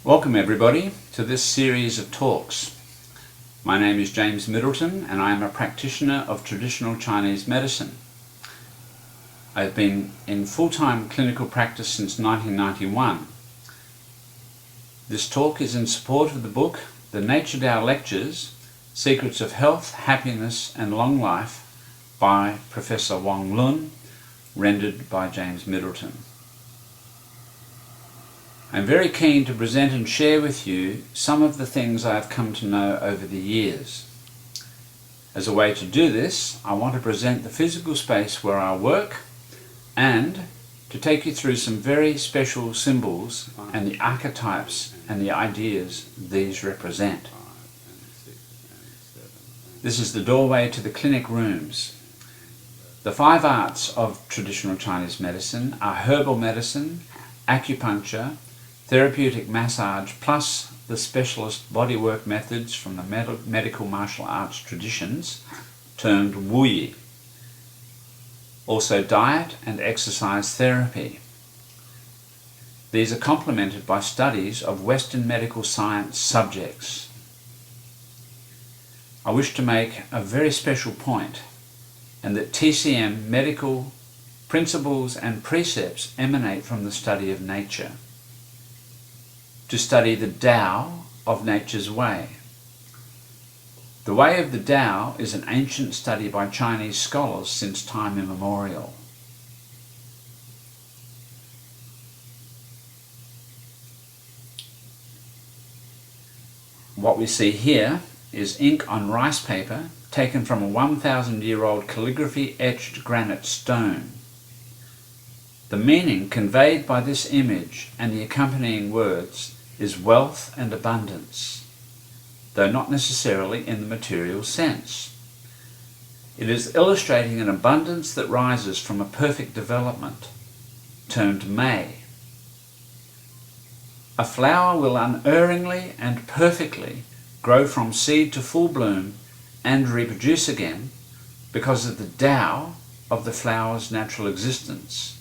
Welcome everybody to this series of talks. My name is James Middleton and I am a practitioner of traditional Chinese medicine. I've been in full-time clinical practice since 1991. This talk is in support of the book The Nature Tao Lectures, Secrets of Health, Happiness and Long Life by Professor Wong Lun, rendered by James Middleton. I'm very keen to present and share with you some of the things I have come to know over the years. As a way to do this, I want to present the physical space where I work and to take you through some very special symbols and the archetypes and the ideas these represent. This is the doorway to the clinic rooms. The 5 arts of traditional Chinese medicine are herbal medicine, acupuncture, therapeutic massage, plus the specialist bodywork methods from the medical martial arts traditions termed Wu Yi. Also diet and exercise therapy. These are complemented by studies of Western medical science subjects. I wish to make a very special point, and that TCM medical principles and precepts emanate from the study of nature, to study the Tao of nature's way. The way of the Tao is an ancient study by Chinese scholars since time immemorial. What we see here is ink on rice paper taken from a 1,000-year-old calligraphy-etched granite stone. The meaning conveyed by this image and the accompanying words is wealth and abundance, though not necessarily in the material sense. It is illustrating an abundance that rises from a perfect development, termed Mei. A flower will unerringly and perfectly grow from seed to full bloom and reproduce again because of the Tao of the flower's natural existence.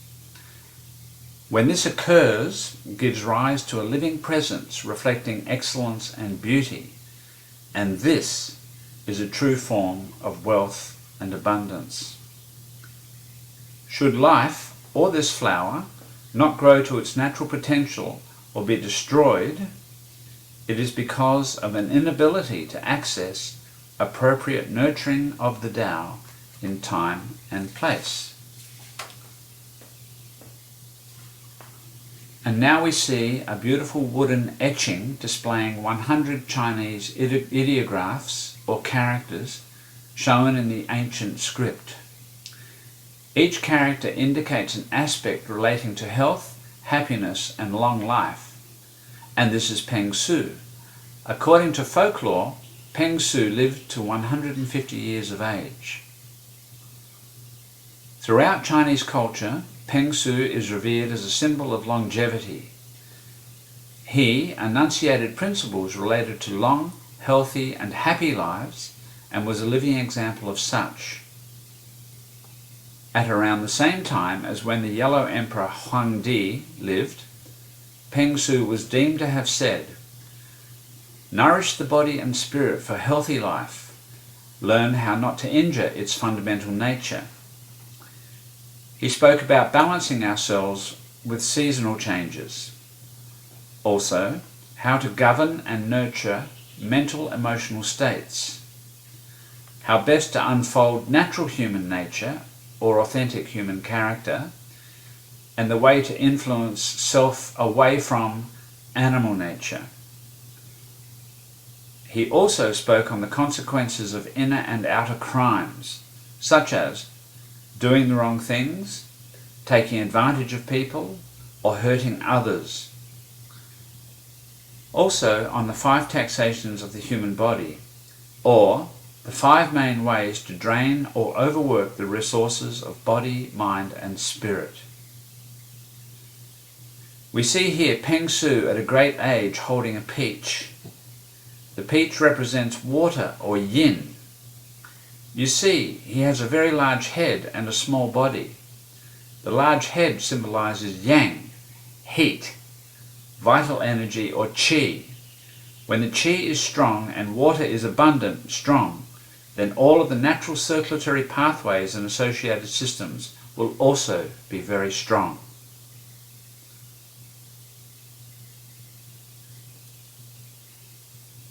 When this occurs, it gives rise to a living presence reflecting excellence and beauty, and this is a true form of wealth and abundance. Should life, or this flower, not grow to its natural potential or be destroyed, it is because of an inability to access appropriate nurturing of the Tao in time and place. And now we see a beautiful wooden etching displaying 100 Chinese ideographs or characters shown in the ancient script. Each character indicates an aspect relating to health, happiness and long life, and this is Peng Su. According to folklore, Peng Su lived to 150 years of age. Throughout Chinese culture, Peng Su is revered as a symbol of longevity. He enunciated principles related to long, healthy and happy lives and was a living example of such. At around the same time as when the Yellow Emperor Huangdi lived, Peng Su was deemed to have said, "Nourish the body and spirit for healthy life. Learn how not to injure its fundamental nature." He spoke about balancing ourselves with seasonal changes. Also, how to govern and nurture mental emotional states. How best to unfold natural human nature or authentic human character, and the way to influence self away from animal nature. He also spoke on the consequences of inner and outer crimes, such as doing the wrong things, taking advantage of people, or hurting others. Also on the 5 taxations of the human body, or the 5 main ways to drain or overwork the resources of body, mind and spirit. We see here Peng Su at a great age holding a peach. The peach represents water or yin. You see, he has a very large head and a small body. The large head symbolizes yang, heat, vital energy, or qi. When the qi is strong and water is abundant, strong, then all of the natural circulatory pathways and associated systems will also be very strong.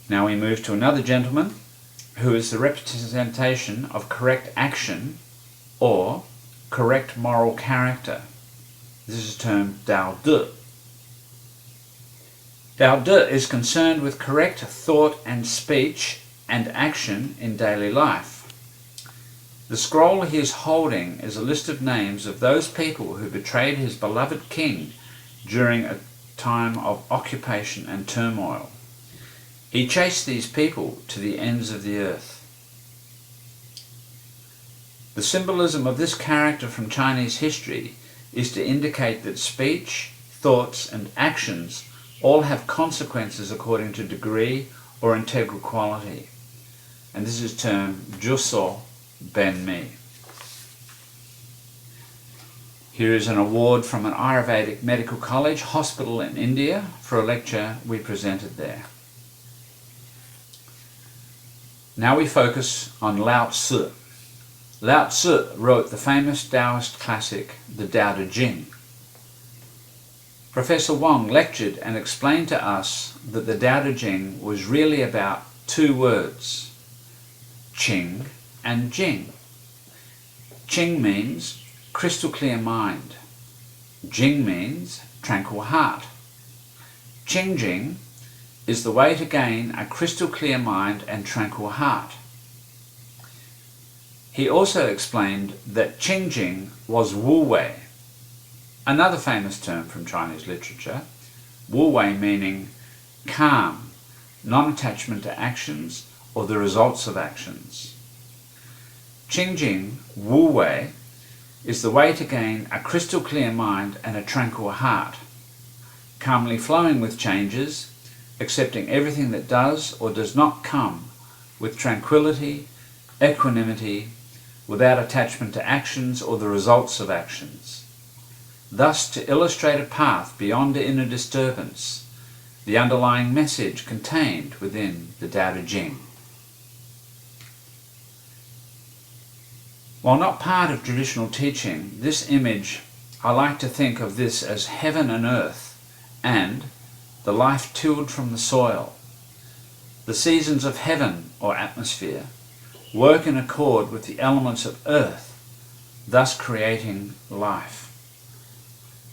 Now we move to another gentleman who is the representation of correct action or correct moral character. This is termed Dao De. Dao De is concerned with correct thought and speech and action in daily life. The scroll he is holding is a list of names of those people who betrayed his beloved king during a time of occupation and turmoil. He chased these people to the ends of the earth. The symbolism of this character from Chinese history is to indicate that speech, thoughts, and actions all have consequences according to degree or integral quality. And this is termed Juso Ben Mi. Here is an award from an Ayurvedic medical college hospital in India for a lecture we presented there. Now we focus on Lao Tzu. Lao Tzu wrote the famous Taoist classic, the Tao Te Ching. Professor Wong lectured and explained to us that the Tao Te Ching was really about two words, Qing and Jing. Qing means crystal clear mind. Jing means tranquil heart. Qing Jing is the way to gain a crystal clear mind and tranquil heart. He also explained that Qing Jing was Wu Wei, another famous term from Chinese literature, Wu Wei meaning calm, non-attachment to actions or the results of actions. Qing Jing, Wu Wei, is the way to gain a crystal clear mind and a tranquil heart, calmly flowing with changes, accepting everything that does or does not come with tranquility, equanimity, without attachment to actions or the results of actions. Thus, to illustrate a path beyond inner disturbance, the underlying message contained within the Tao Te Ching. While not part of traditional teaching, this image, I like to think of this as heaven and earth and the life tilled from the soil. The seasons of heaven or atmosphere work in accord with the elements of earth, thus creating life.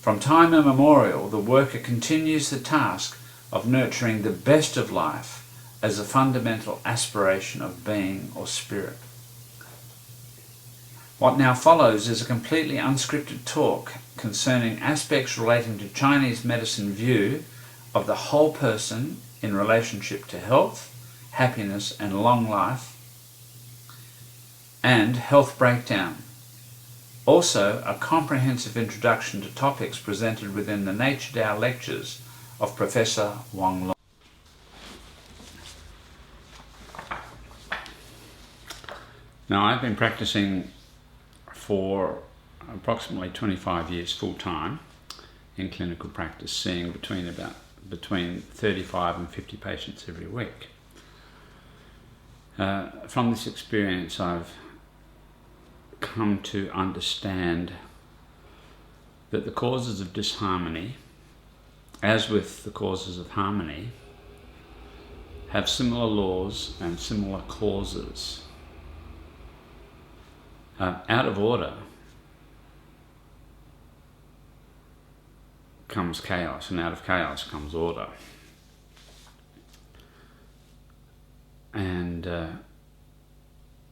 From time immemorial, the worker continues the task of nurturing the best of life as a fundamental aspiration of being or spirit. What now follows is a completely unscripted talk concerning aspects relating to Chinese medicine view of the whole person in relationship to health, happiness and long life, and health breakdown. Also, a comprehensive introduction to topics presented within the Nature Tao lectures of Professor Wang Long. Now, I've been practicing for approximately 25 years full-time in clinical practice, seeing between 35 and 50 patients every week. From this experience, I've come to understand that the causes of disharmony, as with the causes of harmony, have similar laws and similar causes. Out of order comes chaos, and out of chaos comes order. And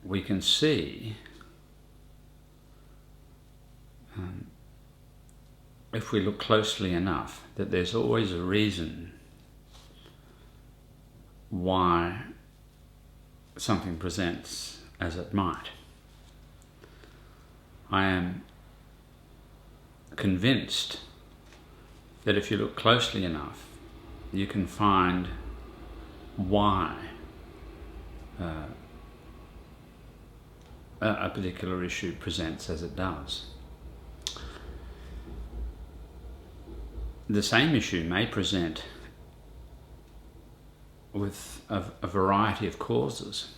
we can see, if we look closely enough, that there's always a reason why something presents as it might. I am convinced that if you look closely enough, you can find why a particular issue presents as it does. the same issue may present with a variety of causes.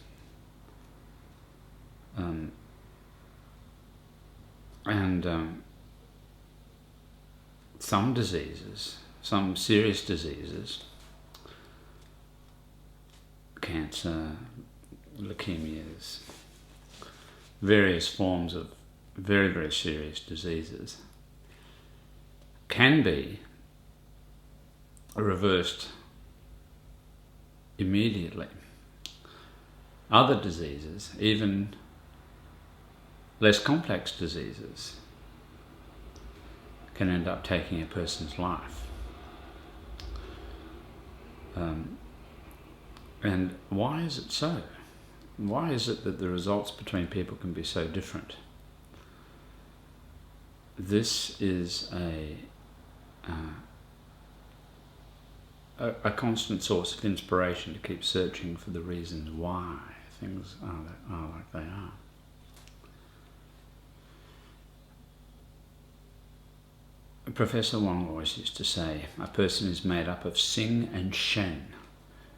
Some diseases, some serious diseases, cancer, leukemias, various forms of very, very serious diseases, can be reversed immediately. Other diseases, even less complex diseases, can end up taking a person's life. And why is it so? Why is it that the results between people can be so different? This is a constant source of inspiration to keep searching for the reasons why things are like they are. Professor Wong always used to say, a person is made up of Sing and Shen.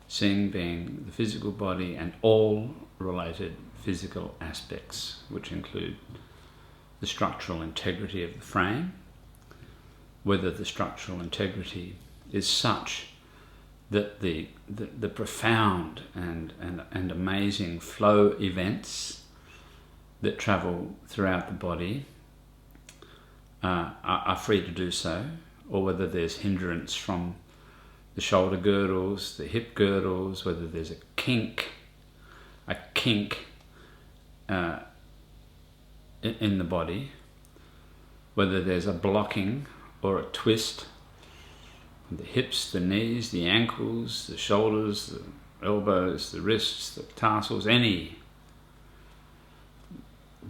Sing being the physical body and all related physical aspects, which include the structural integrity of the frame, whether the structural integrity is such that the profound and amazing flow events that travel throughout the body are free to do so, or whether there's hindrance from the shoulder girdles, the hip girdles, whether there's a kink in the body, whether there's a blocking or a twist, the hips, the knees, the ankles, the shoulders, the elbows, the wrists, the tarsals, the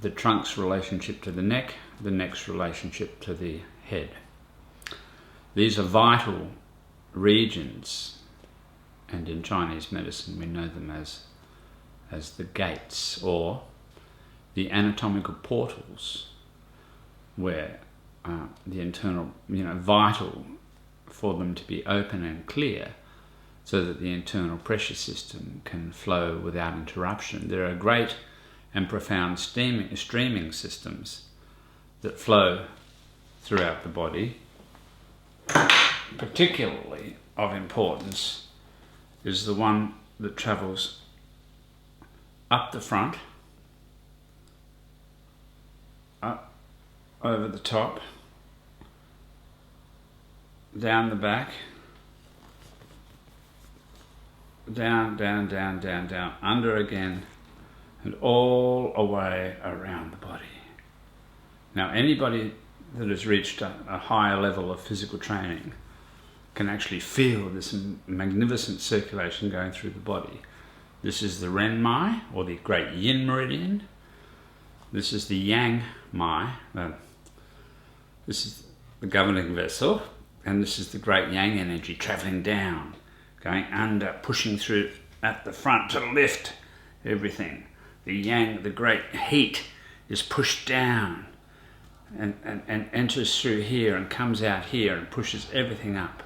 trunk's relationship to the neck's relationship to the head. These are vital regions, and in Chinese medicine we know them as the gates, or the anatomical portals, where the internal, vital for them to be open and clear so that the internal pressure system can flow without interruption. There are great and profound streaming systems that flow throughout the body. Particularly of importance is the one that travels up the front, up over the top, down the back, down, under again, and all the way around the body. Now, anybody that has reached a higher level of physical training can actually feel this magnificent circulation going through the body. This is the Ren Mai, or the Great Yin Meridian. This is the Yang Mai. This is the governing vessel, and this is the Great Yang energy traveling down, going under, pushing through at the front to lift everything. The Yang, the great heat, is pushed down and enters through here and comes out here and pushes everything up.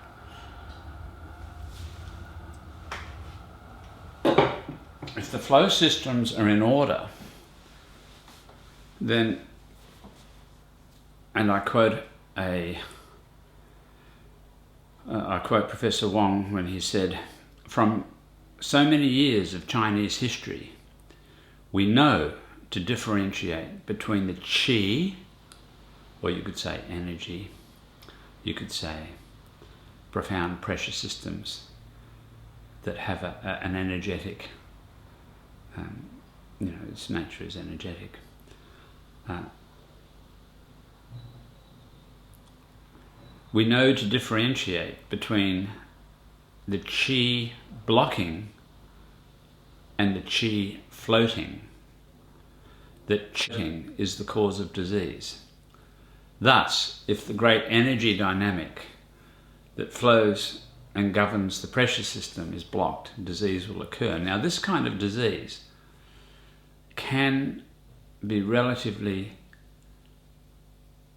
If the flow systems are in order, then, and I quote Professor Wong when he said, from so many years of Chinese history, we know to differentiate between the qi, or you could say energy, you could say profound pressure systems that have an energetic, its nature is energetic. We know to differentiate between the qi blocking and the qi floating. That qi is the cause of disease. Thus, if the great energy dynamic that flows and governs the pressure system is blocked, disease will occur. Now, this kind of disease can be relatively,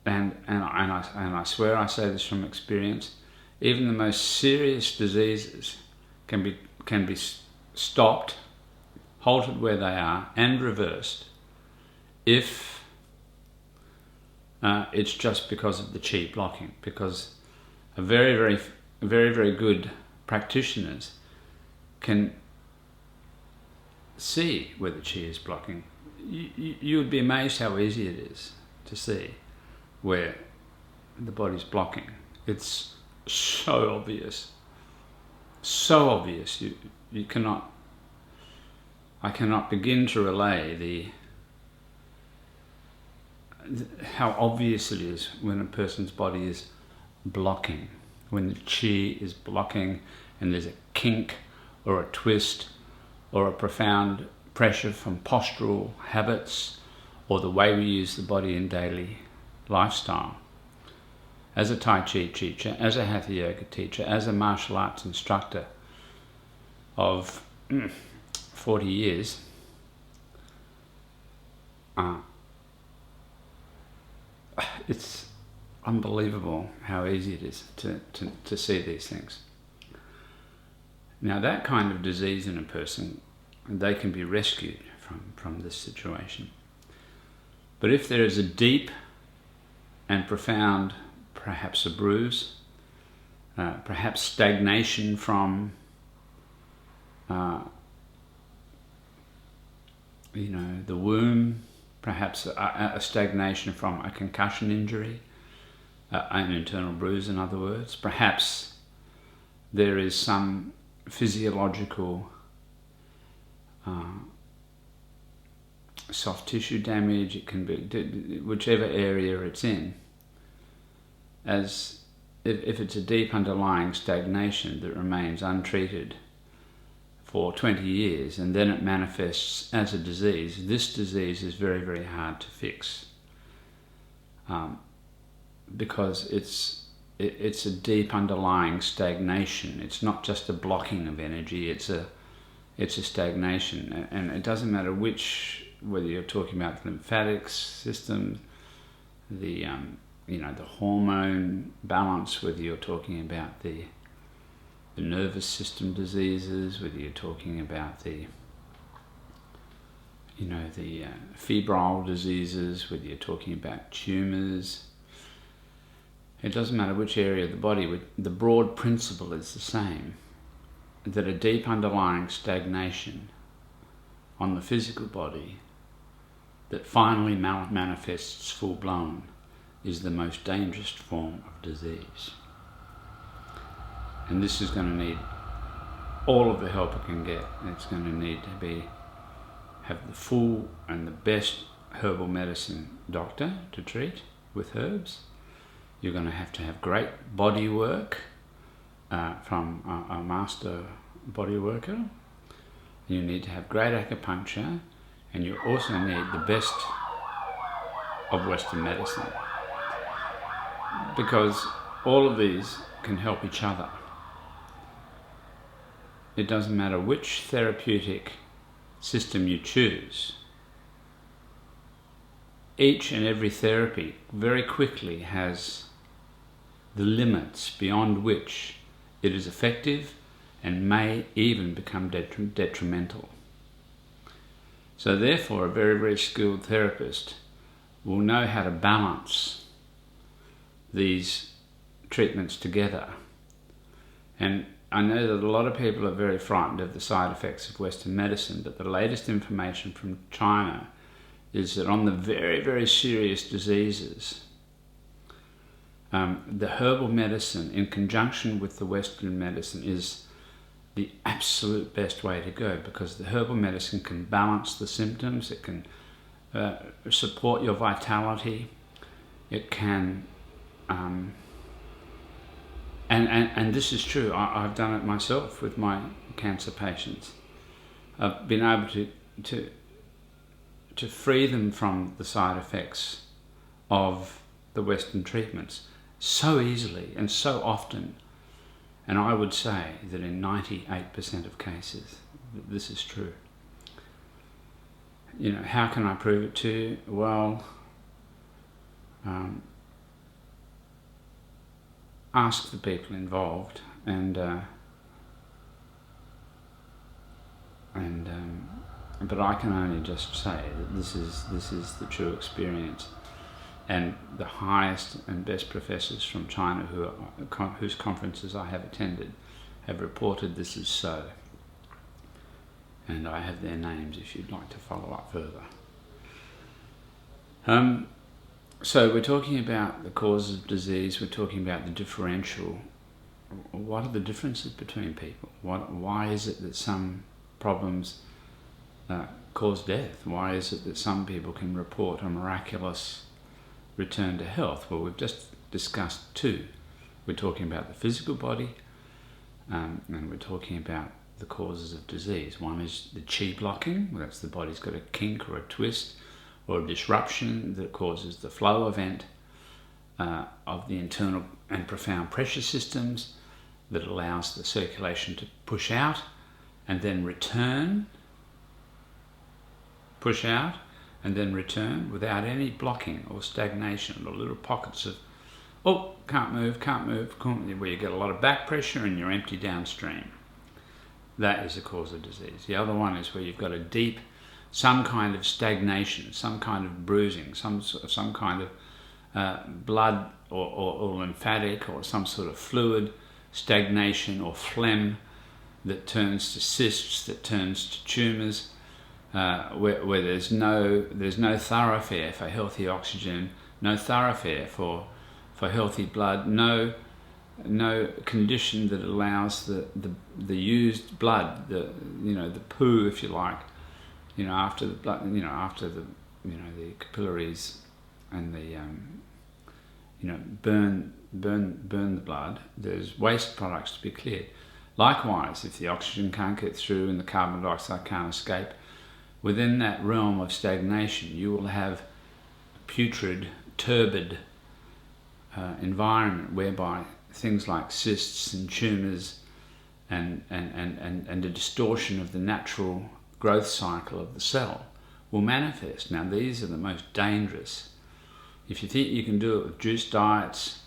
and I swear I say this from experience, even the most serious diseases can be stopped, halted where they are, and reversed if it's just because of the qi blocking. Because a very good practitioners can see where the qi is blocking. You would be amazed how easy it is to see where the body's blocking. It's so obvious. So obvious. You cannot... I cannot begin to relay how obvious it is when a person's body is blocking, when the qi is blocking and there's a kink or a twist or a profound pressure from postural habits or the way we use the body in daily lifestyle. As a Tai Chi teacher, as a Hatha Yoga teacher, as a martial arts instructor of 40 years, it's unbelievable how easy it is to see these things. Now, that kind of disease in a person, they can be rescued from this situation. But if there is a deep and profound, perhaps a bruise, perhaps stagnation from the womb, perhaps a stagnation from a concussion injury, an internal bruise in other words, perhaps there is some physiological soft tissue damage. It can be whichever area it's in. As if it's a deep underlying stagnation that remains untreated for 20 years and then it manifests as a disease, this disease is very hard to fix, because it's a deep underlying stagnation. It's not just a blocking of energy, it's a stagnation. And it doesn't matter whether you're talking about the lymphatic system, the hormone balance, whether you're talking about the nervous system diseases, whether you're talking about the febrile diseases, whether you're talking about tumours. It doesn't matter which area of the body, the broad principle is the same, that a deep underlying stagnation on the physical body that finally manifests full-blown is the most dangerous form of disease. And this is going to need all of the help it can get. It's going to need to have the full and the best herbal medicine doctor to treat with herbs. You're going to have great body work from a master body worker. You need to have great acupuncture, and you also need the best of Western medicine, because all of these can help each other. It doesn't matter which therapeutic system you choose. Each and every therapy very quickly has the limits beyond which it is effective and may even become detrimental. So therefore, a very skilled therapist will know how to balance these treatments together. And I know that a lot of people are very frightened of the side effects of Western medicine, but the latest information from China is that on the very serious diseases, the herbal medicine in conjunction with the Western medicine is the absolute best way to go, because the herbal medicine can balance the symptoms, it can support your vitality, it can and this is true. I've done it myself with my cancer patients. I've been able to free them from the side effects of the Western treatments so easily and so often. And I would say that in 98% of cases, this is true. How can I prove it to you? Well, ask the people involved, but I can only just say that this is the true experience, and the highest and best professors from China whose conferences I have attended have reported this is so, and I have their names if you'd like to follow up further. So we're talking about the causes of disease, we're talking about the differential. What are the differences between people? Why is it that some problems cause death? Why is it that some people can report a miraculous return to health? Well, we've just discussed two. We're talking about the physical body, and we're talking about the causes of disease. One is the qi blocking, that's the body's got a kink or a twist or a disruption that causes the flow event of the internal and profound pressure systems that allows the circulation to push out and then return, push out and then return without any blocking or stagnation or little pockets of, oh, can't move, where you get a lot of back pressure and you're empty downstream. That is the cause of disease. The other one is where you've got a deep, some kind of stagnation, some kind of bruising, some kind of blood or lymphatic or some sort of fluid stagnation or phlegm that turns to cysts, that turns to tumours, where there's no thoroughfare for healthy oxygen, no thoroughfare for healthy blood, no condition that allows the used blood, the poo, if you like, after the blood, after the capillaries and the burn the blood, there's waste products to be cleared. Likewise, if the oxygen can't get through and the carbon dioxide can't escape, within that realm of stagnation, you will have a putrid, turbid environment whereby things like cysts and tumours and a distortion of the natural growth cycle of the cell will manifest. Now, these are the most dangerous. If you think you can do it with juice diets,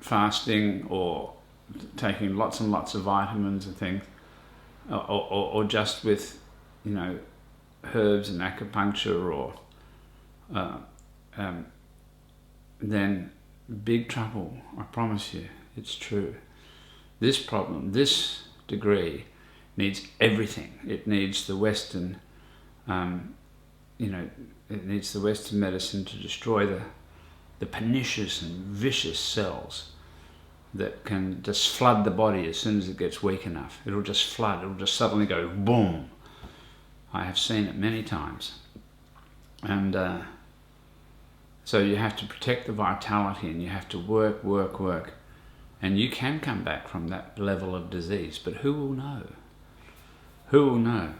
fasting, or taking lots and lots of vitamins and things, or just with herbs and acupuncture, or then big trouble. I promise you, it's true. This problem, this degree, needs everything. It needs the Western, it needs the Western medicine to destroy the pernicious and vicious cells that can just flood the body as soon as it gets weak enough. It'll just flood. It'll just suddenly go boom. I have seen it many times, and so you have to protect the vitality, and you have to work. And you can come back from that level of disease, but who will know? Who will know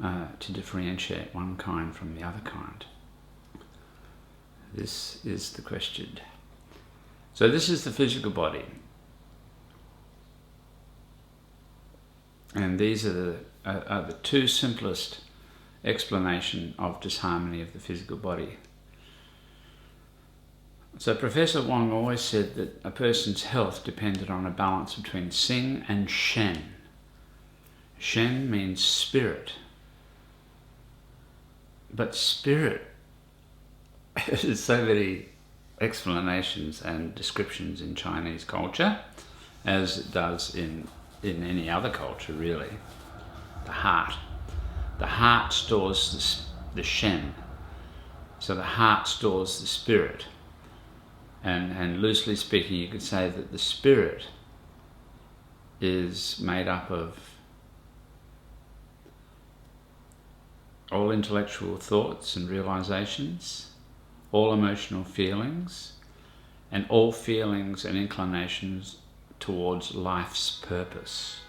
to differentiate one kind from the other kind? This is the question. So this is the physical body. And these are the two simplest explanation of disharmony of the physical body. So Professor Wong always said that a person's health depended on a balance between Xing and Shen. Shen means spirit. But spirit, there's so many explanations and descriptions in Chinese culture, as it does in any other culture, really. The heart. The heart stores the Shen. So the heart stores the spirit. And loosely speaking, you could say that the spirit is made up of all intellectual thoughts and realizations, all emotional feelings, and all feelings and inclinations towards life's purpose.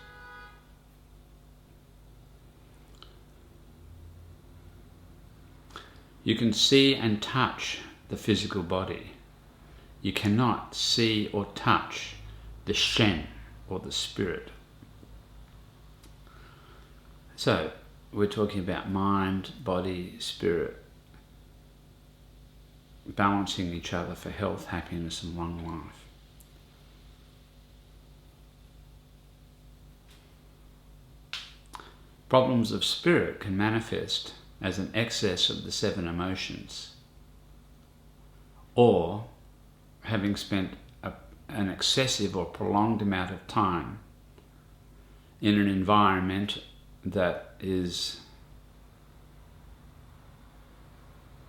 You can see and touch the physical body. You cannot see or touch the Shen, or the spirit. So, we're talking about mind, body, spirit. balancing each other for health, happiness and long life. Problems of spirit can manifest as an excess of the 7 emotions, or having spent an excessive or prolonged amount of time in an environment that is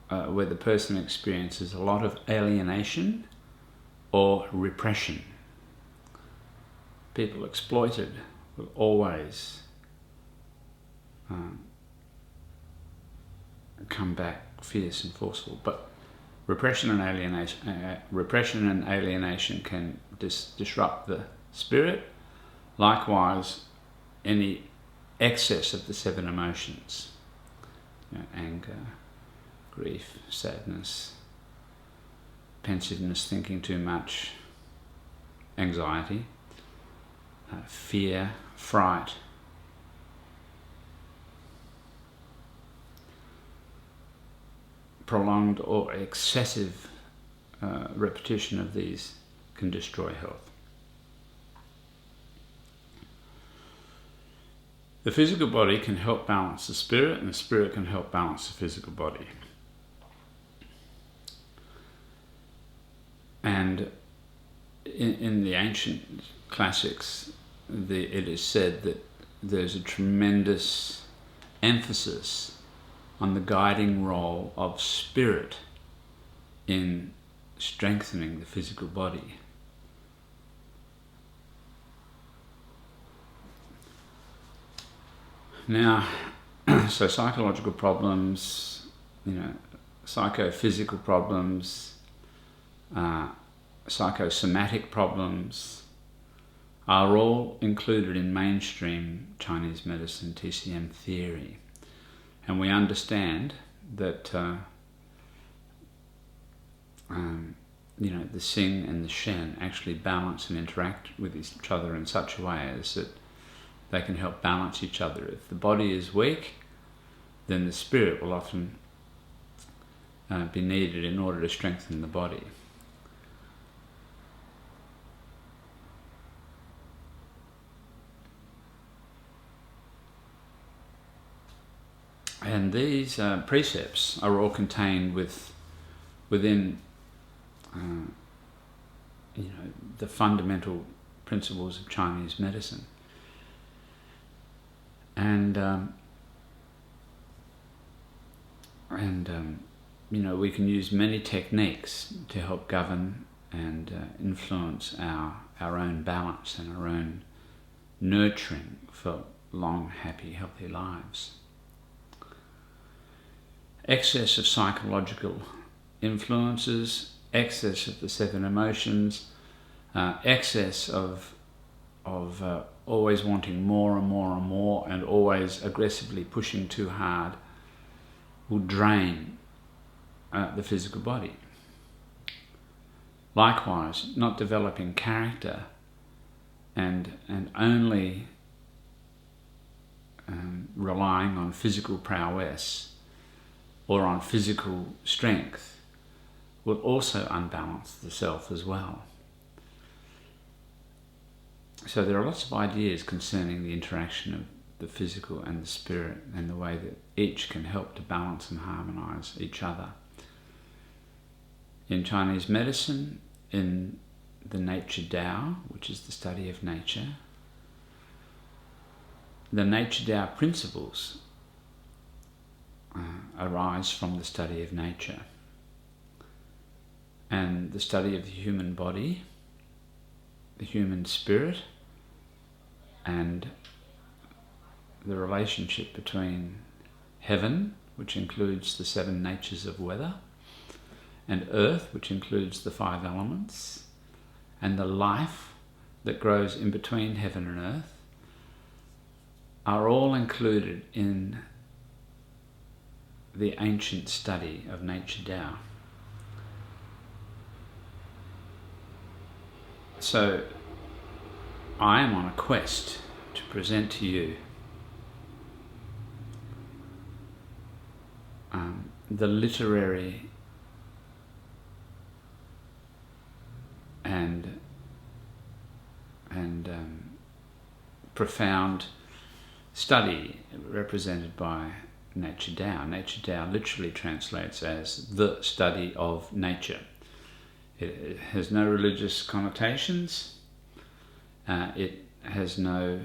where the person experiences a lot of alienation or repression. People exploited will always come back fierce and forceful, but repression and alienation can disrupt the spirit. Likewise, any excess of the 7 emotions, anger, grief, sadness, pensiveness, thinking too much, anxiety, fear, fright, prolonged or excessive repetition of these can destroy health. The physical body can help balance the spirit, and the spirit can help balance the physical body. And in the ancient classics, it is said that there's a tremendous emphasis on the guiding role of spirit in strengthening the physical body. Now, so psychological problems, psychophysical problems, psychosomatic problems are all included in mainstream Chinese medicine, TCM theory. And we understand that the Xing and the Shen actually balance and interact with each other in such a way as that they can help balance each other. If the body is weak, then the spirit will often be needed in order to strengthen the body. And these precepts are all contained within the fundamental principles of Chinese medicine. And we can use many techniques to help govern and influence our own balance and our own nurturing for long, happy, healthy lives. Excess of psychological influences, excess of the 7 emotions, excess of always wanting more and more and more, and always aggressively pushing too hard, will drain the physical body. Likewise, not developing character and only relying on physical prowess or on physical strength will also unbalance the self as well. So there are lots of ideas concerning the interaction of the physical and the spirit, and the way that each can help to balance and harmonize each other. In Chinese medicine, in the Nature Tao, which is the study of nature, the Nature Tao principles arise from the study of nature. And the study of the human body, the human spirit, and the relationship between heaven, which includes the 7 natures of weather, and earth, which includes the 5 elements, and the life that grows in between heaven and earth, are all included in the ancient study of Nature Tao. So I am on a quest to present to you the literary profound study represented by Nature Tao. Nature Tao literally translates as the study of nature. It has no religious connotations. It has no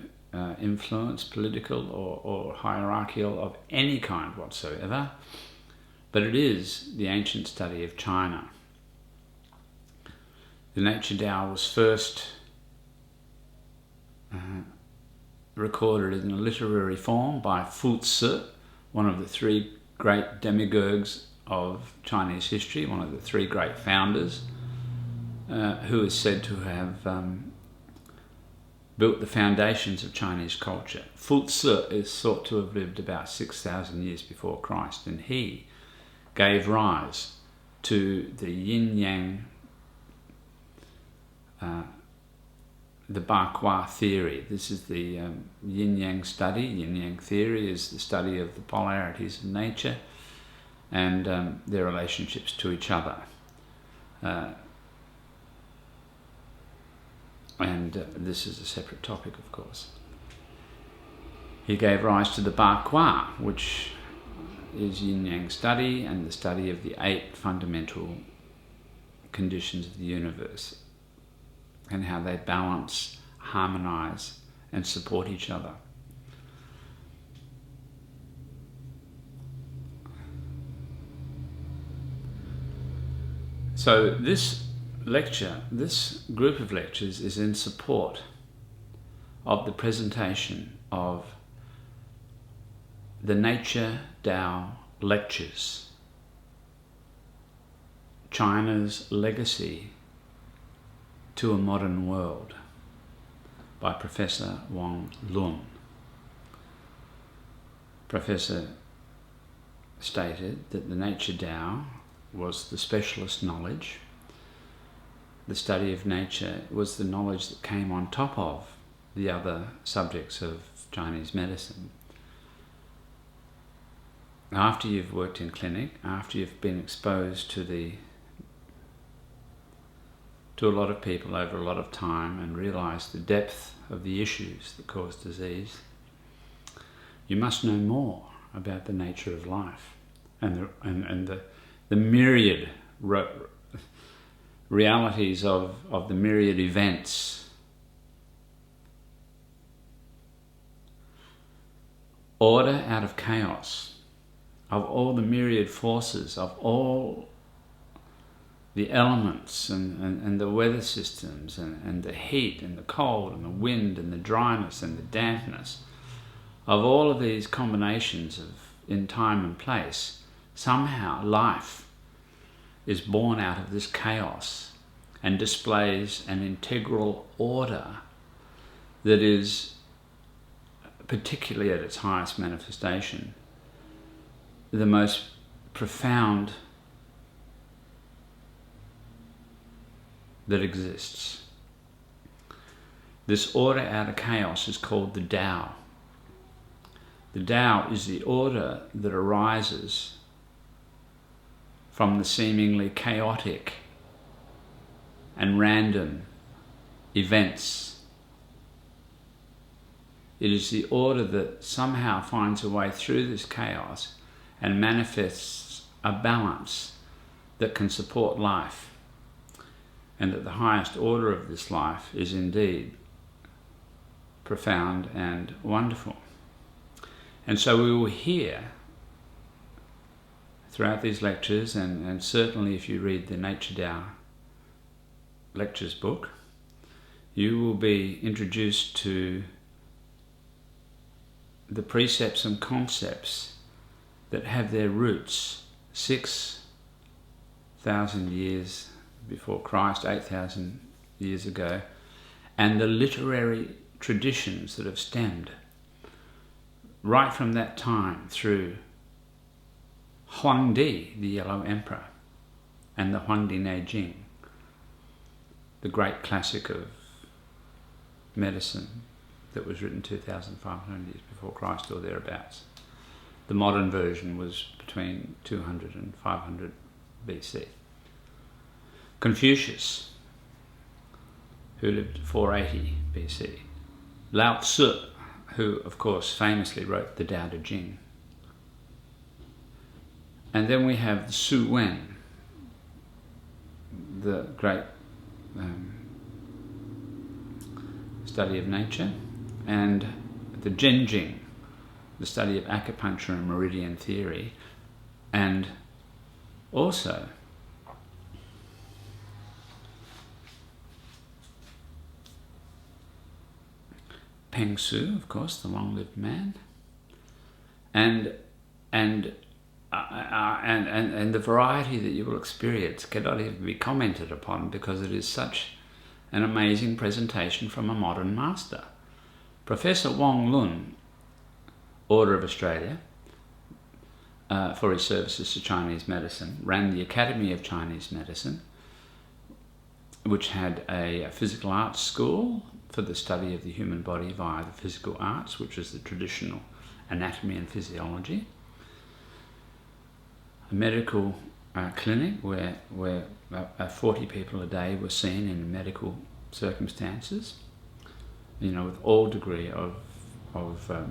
influence, political or hierarchical, of any kind whatsoever. But it is the ancient study of China. The Nature Tao was first recorded in a literary form by Fu Zi, one of the three great demiurges of Chinese history, one of the three great founders, who is said to have built the foundations of Chinese culture. Fu Zi is thought to have lived about 6,000 years before Christ, and he gave rise to the yin-yang, the Bakua theory. This is the yin-yang study. Yin-yang theory is the study of the polarities of nature and their relationships to each other. And this is a separate topic, of course. He gave rise to the Bakua, which is yin-yang study and the study of the 8 fundamental conditions of the universe and how they balance, harmonize, and support each other. So this lecture, this group of lectures, is in support of the presentation of the Nature Tao Lectures, China's Legacy to a Modern World, by Professor Wang Lun. Professor stated that the Nature Tao was the specialist knowledge. The study of nature was the knowledge that came on top of the other subjects of Chinese medicine. After you've worked in clinic, after you've been exposed to a lot of people over a lot of time and realised the depth of the issues that cause disease, you must know more about the nature of life and the myriad realities of the myriad events. Order out of chaos, of all the myriad forces, of all the elements and the weather systems and the heat and the cold and the wind and the dryness and the dampness, of all of these combinations in time and place, somehow life is born out of this chaos and displays an integral order that is, particularly at its highest manifestation, the most profound that exists. This order out of chaos is called the Tao. The Tao is the order that arises from the seemingly chaotic and random events. It is the order that somehow finds a way through this chaos and manifests a balance that can support life, and that the highest order of this life is indeed profound and wonderful. And so we will hear throughout these lectures, and certainly if you read the Nature Tao lectures book, you will be introduced to the precepts and concepts that have their roots 6,000 years before Christ, 8,000 years ago, and the literary traditions that have stemmed right from that time through Huangdi, the Yellow Emperor, and the Huangdi Neijing, the great classic of medicine that was written 2,500 years before Christ or thereabouts. The modern version was between 200 and 500 BC. Confucius, who lived 480 BC, Lao Tzu, who of course famously wrote the Tao Te Ching. And then we have Su Wen, the great study of nature, and the Zhen Jing, the study of acupuncture and meridian theory, and also Peng Su, of course, the long-lived man, and the variety that you will experience cannot even be commented upon, because it is such an amazing presentation from a modern master. Professor Wong Lun, Order of Australia, for his services to Chinese medicine, ran the Academy of Chinese Medicine, which had a physical arts school for the study of the human body via the physical arts, which is the traditional anatomy and physiology. A medical clinic where 40 people a day were seen in medical circumstances, you know, with all degree of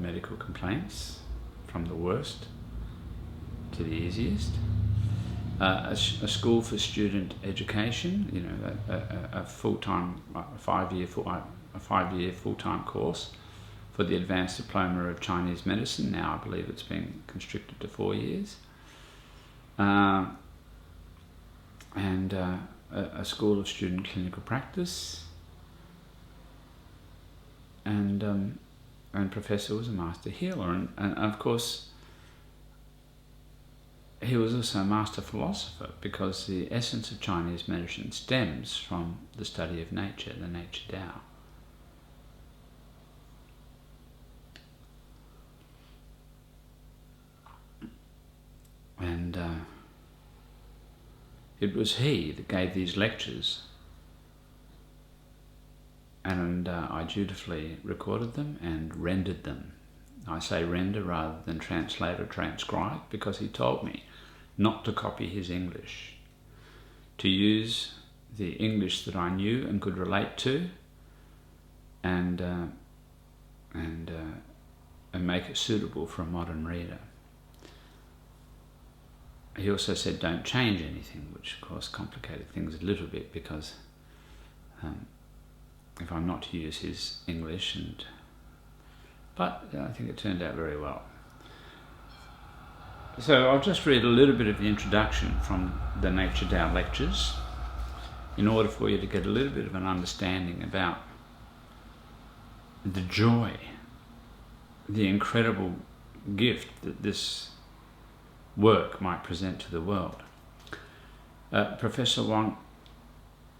medical complaints, from the worst to the easiest. A school for student education, you know, a full-time, five-year full-time course for the advanced diploma of Chinese medicine. Now I believe it's been constricted to 4 years. And a school of student clinical practice, and Professor was a master healer, and of course he was also a master philosopher, because the essence of Chinese medicine stems from the study of nature, the nature Tao. And it was he that gave these lectures, and I dutifully recorded them and rendered them. I say render rather than translate or transcribe, because he told me not to copy his English, to use the English that I knew and could relate to, and make it suitable for a modern reader. He also said don't change anything, which of course complicated things a little bit, because if I'm not to use his English, but I think it turned out very well. So I'll just read a little bit of the introduction from the Nature Tao lectures, in order for you to get a little bit of an understanding about the joy, the incredible gift that this work might present to the world. Professor Wong,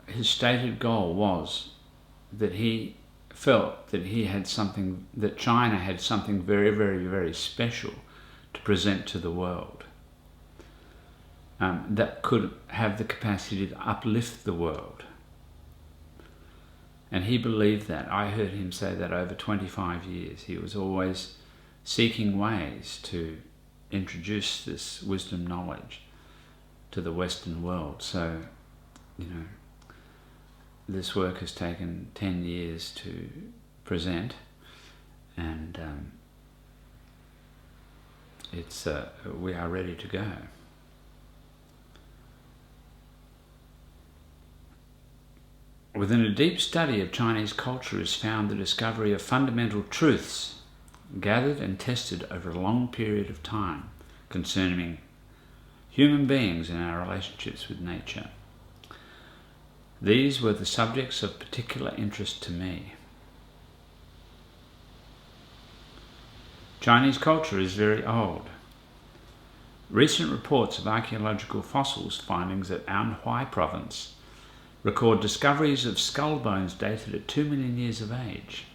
his stated goal was that he felt that he had something, that China had something very, very, very special to present to the world, that could have the capacity to uplift the world. And he believed that. I heard him say that over 25 years. He was always seeking ways to introduce this wisdom knowledge to the Western world. So, you know, this work has taken 10 years to present, and we are ready to go. Within a deep study of Chinese culture is found the discovery of fundamental truths gathered and tested over a long period of time concerning human beings and our relationships with nature. These were the subjects of particular interest to me. Chinese culture is very old. Recent reports of archaeological fossils findings at Anhui province record discoveries of skull bones dated at 2 million years of age.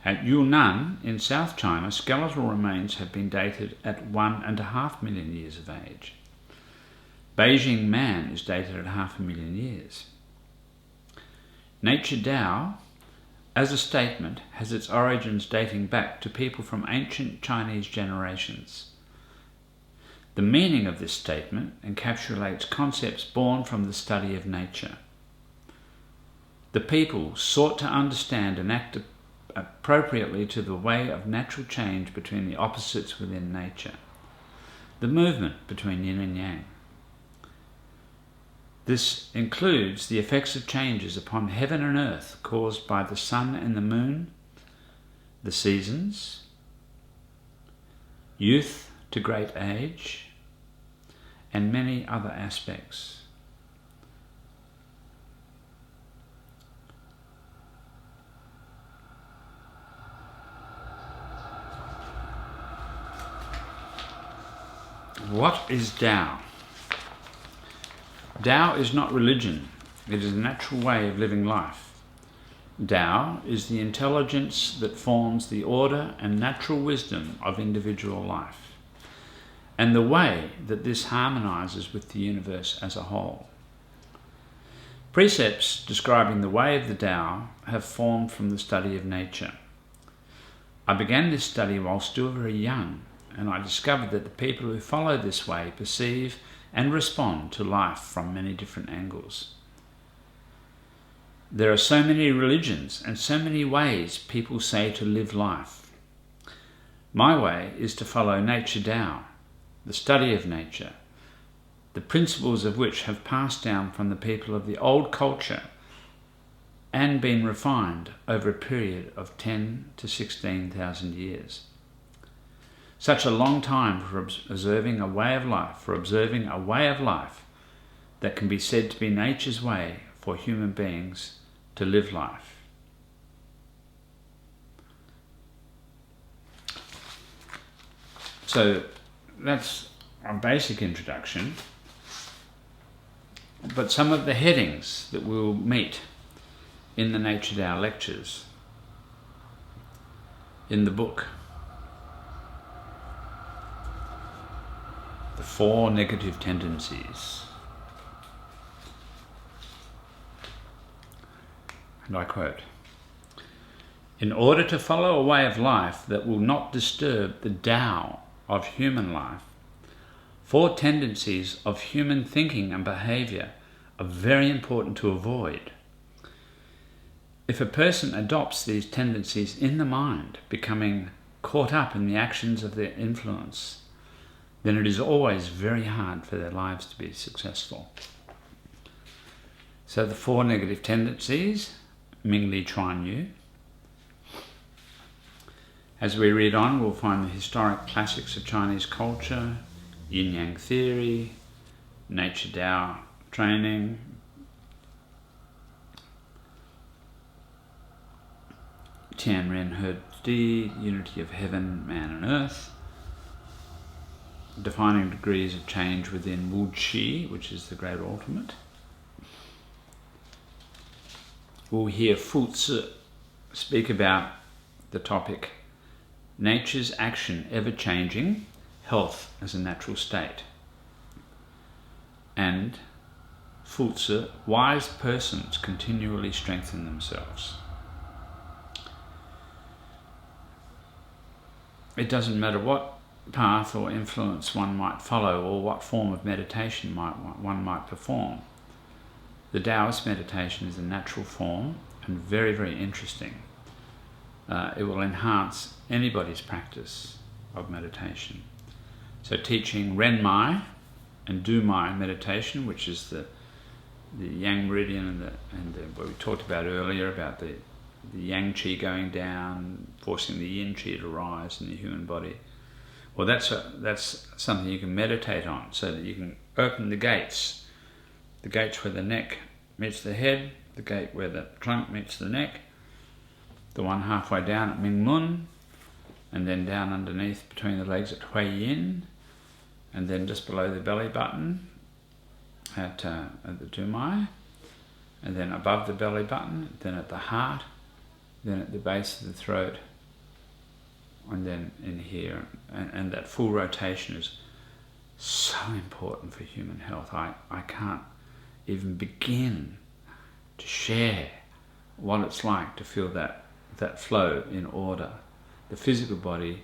At Yunnan in South China, skeletal remains have been dated at 1.5 million years of age. Beijing Man is dated at 500,000 years. Nature Tao, as a statement, has its origins dating back to people from ancient Chinese generations. The meaning of this statement encapsulates concepts born from the study of nature. The people sought to understand and act appropriately to the way of natural change between the opposites within nature, the movement between yin and yang. This includes the effects of changes upon heaven and earth caused by the sun and the moon, the seasons, youth to great age, and many other aspects. What is Tao? Tao is not religion, it is a natural way of living life. Tao is the intelligence that forms the order and natural wisdom of individual life, and the way that this harmonizes with the universe as a whole. Precepts describing the way of the Tao have formed from the study of nature. I began this study while still very young, and I discovered that the people who follow this way perceive and respond to life from many different angles. There are so many religions and so many ways people say to live life. My way is to follow Nature Tao, the study of nature, the principles of which have passed down from the people of the old culture and been refined over a period of 10 to 16,000 years. Such a long time for observing a way of life, that can be said to be nature's way for human beings to live life. So that's a basic introduction, but some of the headings that we'll meet in the Nature Tao lectures in the book. The 4 negative tendencies. And I quote, "In order to follow a way of life that will not disturb the Tao of human life, 4 tendencies of human thinking and behaviour are very important to avoid. If a person adopts these tendencies in the mind, becoming caught up in the actions of their influence, then it is always very hard for their lives to be successful." So the 4 negative tendencies, Ming Li Chuan Yu. As we read on, we'll find the historic classics of Chinese culture, yin-yang theory, Nature Tao training, Tianren He Di, unity of heaven, man and earth, defining degrees of change within Wu Qi, which is the great ultimate. We'll hear Fu Zi speak about the topic, nature's action ever-changing, health as a natural state. And Fu Zi, wise persons continually strengthen themselves. It doesn't matter what path or influence one might follow or what form of meditation one might perform. The Taoist meditation is a natural form and very, very interesting. It will enhance anybody's practice of meditation. So teaching Ren Mai and Du Mai meditation, which is the Yang meridian and what we talked about earlier about the Yang Qi going down, forcing the Yin Qi to rise in the human body. Well, that's something you can meditate on, so that you can open the gates where the neck meets the head, the gate where the trunk meets the neck, the one halfway down at Ming Mun, and then down underneath between the legs at Hui Yin, and then just below the belly button at the Du Mai, and then above the belly button, then at the heart, then at the base of the throat, and then in here, and that full rotation is so important for human health. I can't even begin to share what it's like to feel that flow in order. The physical body,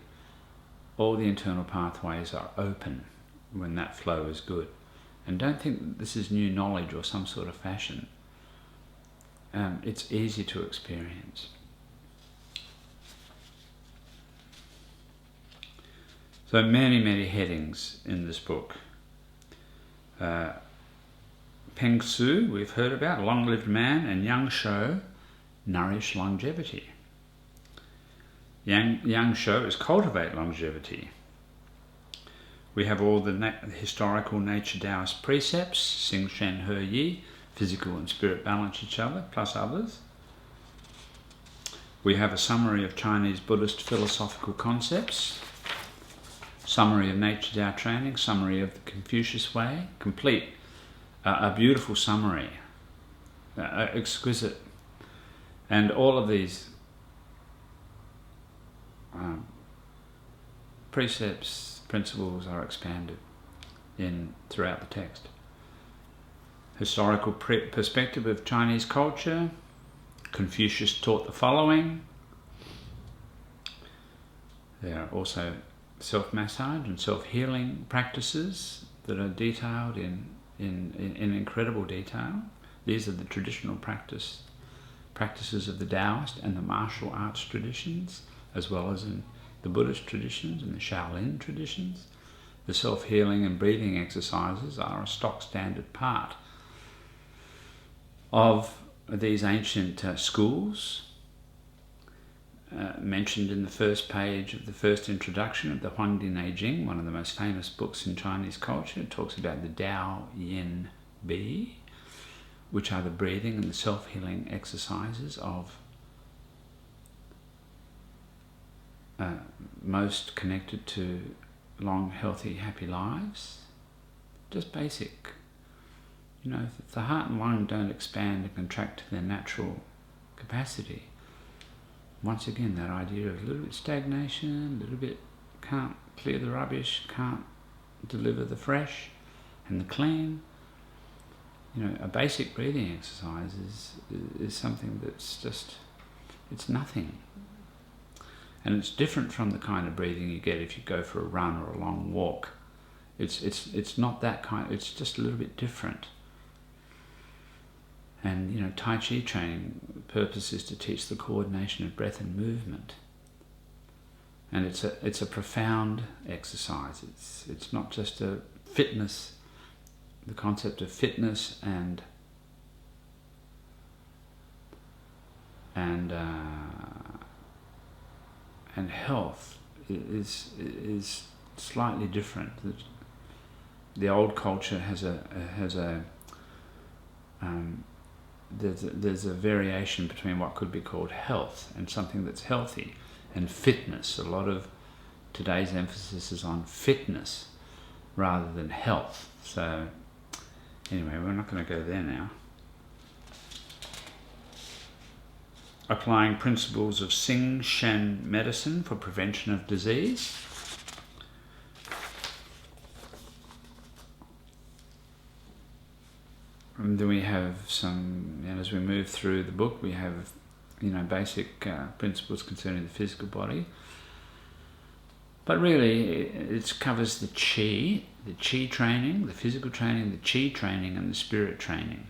all the internal pathways are open when that flow is good. And don't think that this is new knowledge or some sort of fashion. It's easy to experience. So many headings in this book. Peng Su, we've heard about, long-lived man, and Yang Shou, nourish longevity. Yang Shou is cultivate longevity. We have all the historical nature Taoist precepts, Xing Shen He Yi, physical and spirit balance each other, plus others. We have a summary of Chinese Buddhist philosophical concepts, summary of Nature Tao training, summary of the Confucius Way, complete, a beautiful summary, exquisite. And all of these precepts, principles are expanded throughout the text. Historical perspective of Chinese culture. Confucius taught the following. There are also self-massage and self-healing practices that are detailed in incredible detail. These are the traditional practices of the Taoist and the martial arts traditions, as well as in the Buddhist traditions and the Shaolin traditions. The self-healing and breathing exercises are a stock standard part of these ancient schools, mentioned in the first page of the first introduction of the Huangdi Neijing, one of the most famous books in Chinese culture. It talks about the Tao Yin Bi, which are the breathing and the self-healing exercises of most connected to long, healthy, happy lives. Just basic. You know, if the heart and lung don't expand and contract to their natural capacity, once again, that idea of a little bit stagnation, a little bit can't clear the rubbish, can't deliver the fresh and the clean. You know, a basic breathing exercise is something that's just, it's nothing. And it's different from the kind of breathing you get if you go for a run or a long walk. It's not that kind, it's just a little bit different. And, you know, Tai Chi training, the purpose is to teach the coordination of breath and movement. And it's a profound exercise. It's not just a fitness, the concept of fitness and health is slightly different. The old culture there's a variation between what could be called health and something that's healthy, and fitness. A lot of today's emphasis is on fitness rather than health. So anyway, we're not going to go there now. Applying principles of Xing Shen medicine for prevention of disease. And then we have some, and as we move through the book, we have, you know, basic principles concerning the physical body. But really, it covers the chi training, the physical training, the chi training, and the spirit training.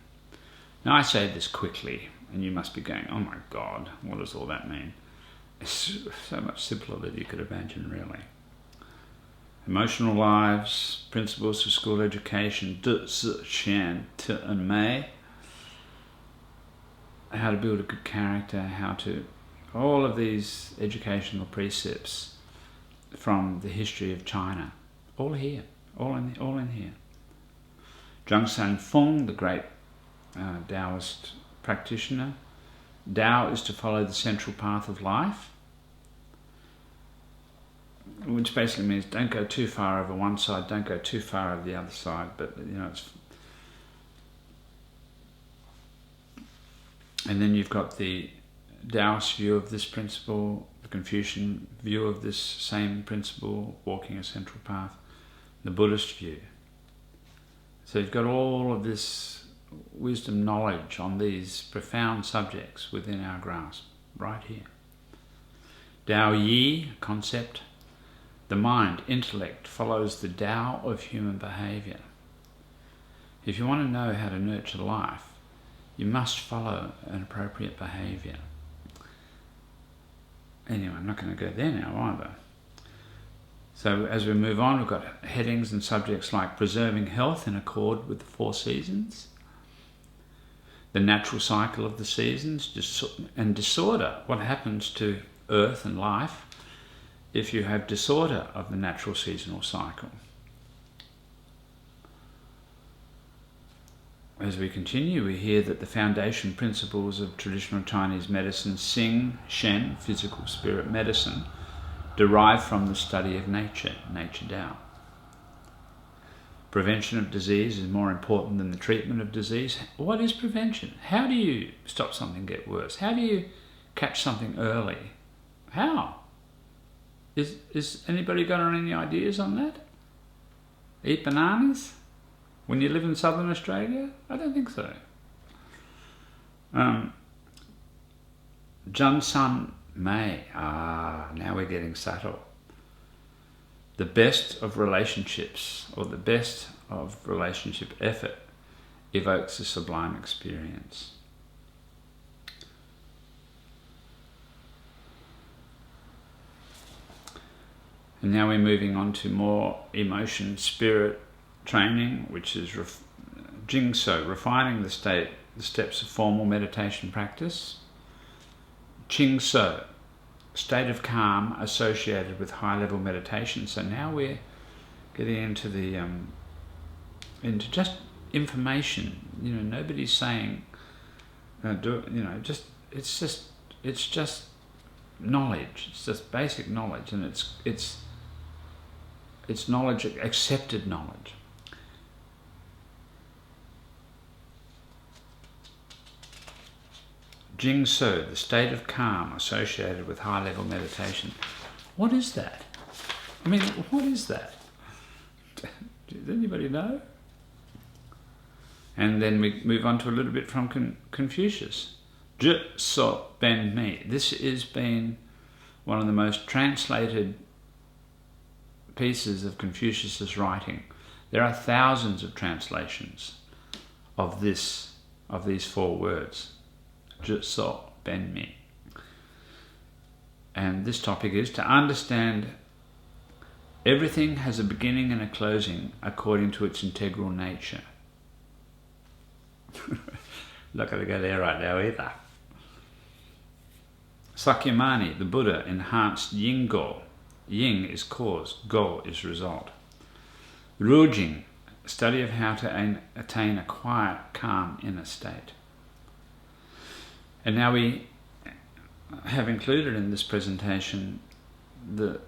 Now, I say this quickly, and you must be going, oh my God, what does all that mean? It's so much simpler than you could imagine, really. Emotional lives, principles for school education, De, Si, Qian, Te, and Mei. How to build a good character, all of these educational precepts from the history of China, all here, all in here. Zhang Sanfeng, the great Taoist practitioner. Tao is to follow the central path of life, which basically means don't go too far over one side, don't go too far over the other side. But you know, and then you've got the Taoist view of this principle, the Confucian view of this same principle, walking a central path, the Buddhist view. So you've got all of this wisdom knowledge on these profound subjects within our grasp, right here. Tao Yi concept. The mind, intellect, follows the Tao of human behaviour. If you want to know how to nurture life, you must follow an appropriate behaviour. Anyway, I'm not going to go there now either. So as we move on, we've got headings and subjects like preserving health in accord with the 4 seasons, the natural cycle of the seasons, and disorder. What happens to earth and life if you have disorder of the natural seasonal cycle? As we continue, we hear that the foundation principles of traditional Chinese medicine, Xing, Shen, physical spirit medicine, derive from the study of nature, nature Tao. Prevention of disease is more important than the treatment of disease. What is prevention? How do you stop something get worse? How do you catch something early? How? Is anybody got any ideas on that? Eat bananas when you live in southern Australia? I don't think so. Jun Sun Mei. Now we're getting subtle. The best of relationships, or the best of relationship effort, evokes a sublime experience. And now we're moving on to more emotion spirit training, which is Jing So, refining the steps of formal meditation practice. Qing So, state of calm associated with high-level meditation. So now we're getting into the into just information. Nobody's saying it's just knowledge. It's just basic knowledge, and it's knowledge, accepted knowledge. Jing So, the state of calm associated with high-level meditation. What is that? I mean, what is that? Does anybody know? And then we move on to a little bit from Confucius. Zhi So Ben Mi. This has been one of the most translated pieces of Confucius's writing. There are thousands of translations of these 4 words. Zhi So Ben Mi. And this topic is to understand everything has a beginning and a closing according to its integral nature. Not going to go there right now either. Sakyamuni, the Buddha, enhanced Yin Go. Yin is cause, Go is result. Rujing, study of how to attain a quiet, calm inner state. And now we have included in this presentation the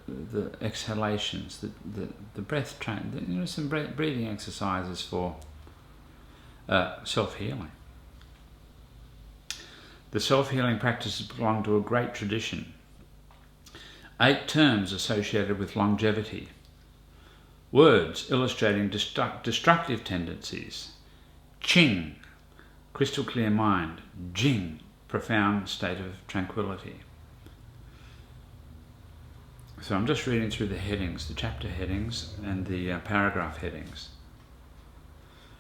exhalations, the breath train, some breathing exercises for self-healing. The self-healing practices belong to a great tradition. 8 terms associated with longevity. Words illustrating destructive tendencies. Qing, crystal clear mind. Jing, profound state of tranquility. So I'm just reading through the headings, the chapter headings and the paragraph headings.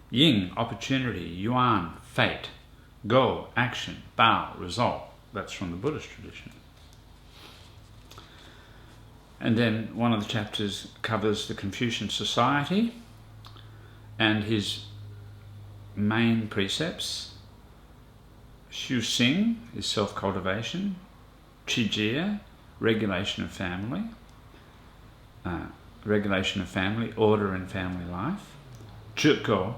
Ying, opportunity. Yuan, fate. Go, action. Bao, result. That's from the Buddhist tradition. And then one of the chapters covers the Confucian society and his main precepts. Xu Xing is self-cultivation. Qijie, regulation of family. Order in family life. Zhiko,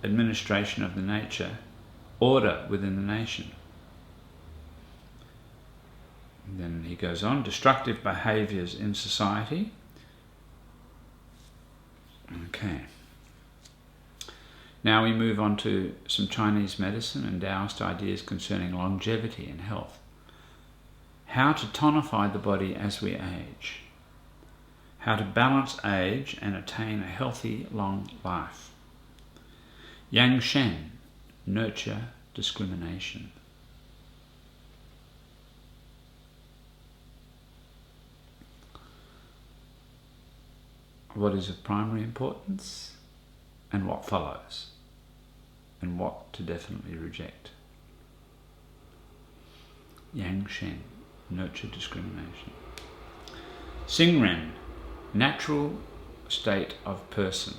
administration of the nature, order within the nation. And then he goes on, destructive behaviours in society. Okay. Now we move on to some Chinese medicine and Taoist ideas concerning longevity and health. How to tonify the body as we age. How to balance age and attain a healthy, long life. Yang Shen, nurture discrimination. What is of primary importance and what follows, and what to definitely reject. Yang Shen, nurture discrimination. Xing Ren, natural state of person.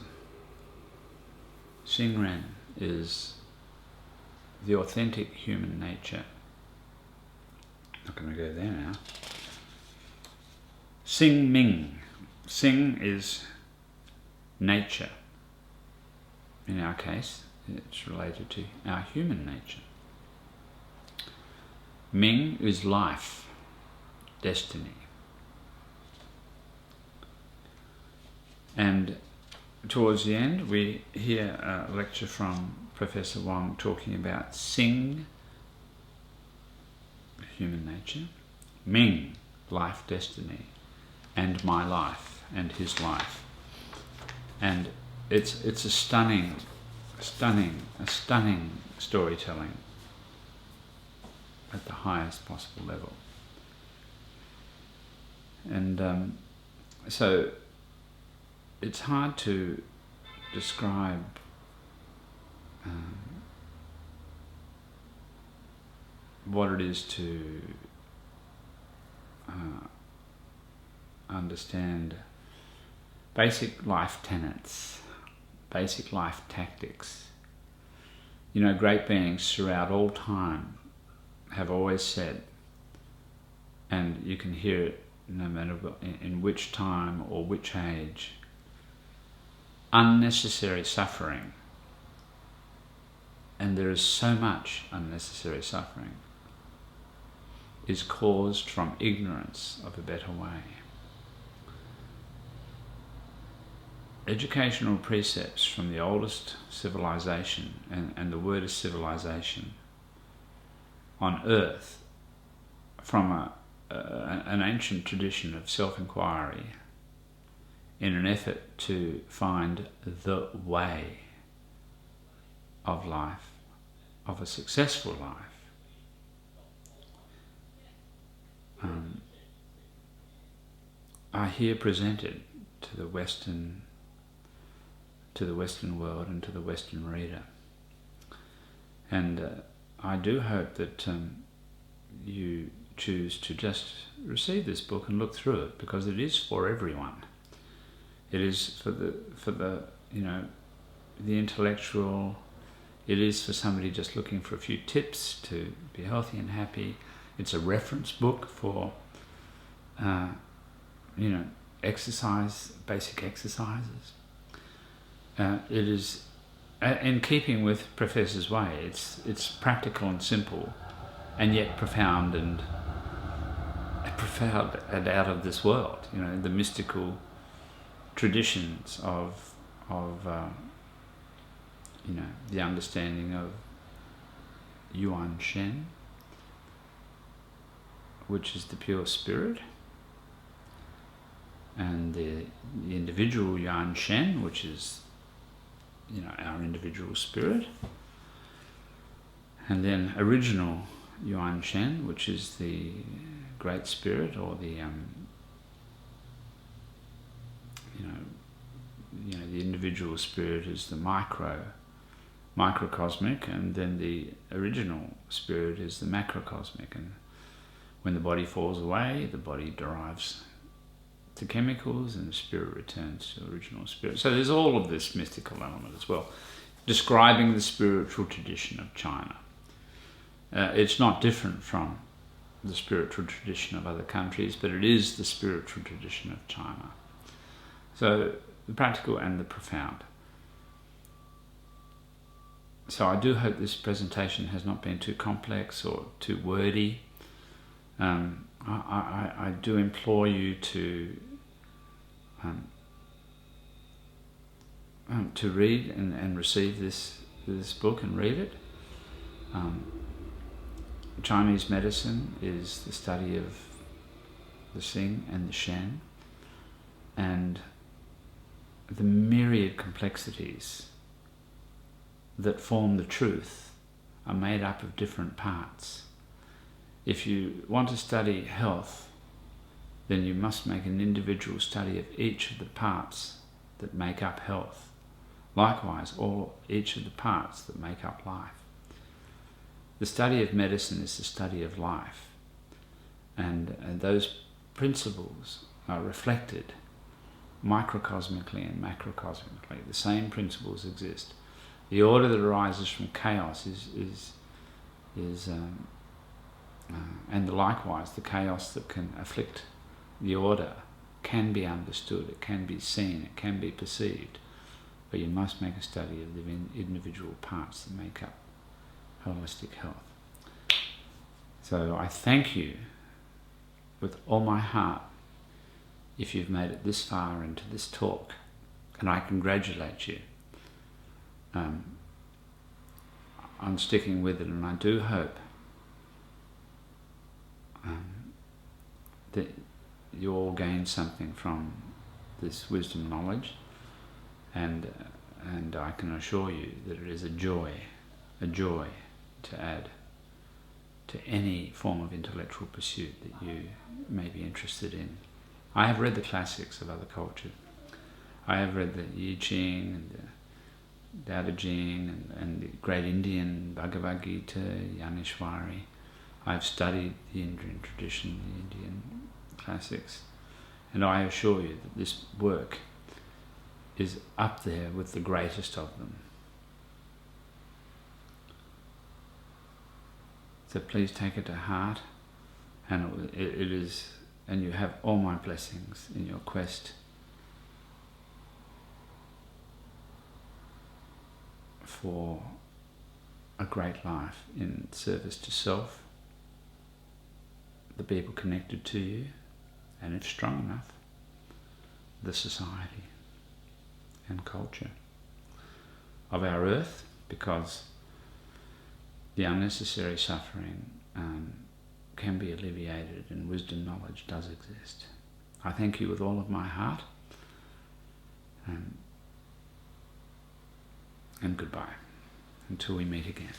Xing Ren is the authentic human nature. Not going to go there now. Xing Ming. Xing is nature. In our case, it's related to our human nature. Ming is life, destiny. And towards the end, we hear a lecture from Professor Wang talking about Xing, human nature, Ming, life, destiny, and my life, and his life. And it's a stunning storytelling at the highest possible level. And so it's hard to describe what it is to understand basic life tenets, basic life tactics. You know, great beings throughout all time have always said, and you can hear it no matter in which time or which age, unnecessary suffering, and there is so much unnecessary suffering, is caused from ignorance of a better way. Educational precepts from the oldest civilization, and the word is civilization, on earth, from an ancient tradition of self-inquiry in an effort to find the way of life, of a successful life. Are here presented to the Western world and to the Western reader. And I do hope that you choose to just receive this book and look through it, because it is for everyone. It is for the you know, the intellectual. It is for somebody just looking for a few tips to be healthy and happy. It's a reference book for you know, basic exercises. It is in keeping with Professor's way. It's practical and simple, and yet profound and out of this world. You know, the mystical traditions of you know, the understanding of Yuan Shen, which is the pure spirit, and the individual Yuan Shen, which is, you know, our individual spirit, and then original Yuan Shen, which is the Great Spirit, or the you know, the individual spirit is the microcosmic, and then the original spirit is the macrocosmic. And when the body falls away, the body derives to chemicals, and the spirit returns to original spirit. So there's all of this mystical element as well, describing the spiritual tradition of China. It's not different from the spiritual tradition of other countries, but it is the spiritual tradition of China. So the practical and the profound. So I do hope this presentation has not been too complex or too wordy. I do implore you to read and receive this book and read it. Chinese medicine is the study of the Xing and the Shen, and the myriad complexities that form the truth are made up of different parts. If you want to study health, then you must make an individual study of each of the parts that make up health. Likewise, each of the parts that make up life. The study of medicine is the study of life, and those principles are reflected microcosmically and macrocosmically. The same principles exist. The order that arises from chaos and likewise the chaos that can afflict the order can be understood, it can be seen, it can be perceived, but you must make a study of the individual parts that make up holistic health. So I thank you with all my heart if you've made it this far into this talk, and I congratulate you on sticking with it, and I do hope that you all gain something from this wisdom knowledge, and I can assure you that it is a joy to add to any form of intellectual pursuit that you may be interested in. I have read the classics of other cultures. I have read the I Ching and the Tao Te Ching and the great Indian Bhagavad Gita, Yaneshwari. I've studied the Indian tradition, the Indian classics, and I assure you that this work is up there with the greatest of them. So please take it to heart, and it is, and you have all my blessings in your quest for a great life in service to self, the people connected to you, and if strong enough, the society and culture of our earth, because the unnecessary suffering can be alleviated and wisdom knowledge does exist. I thank you with all of my heart, and goodbye until we meet again.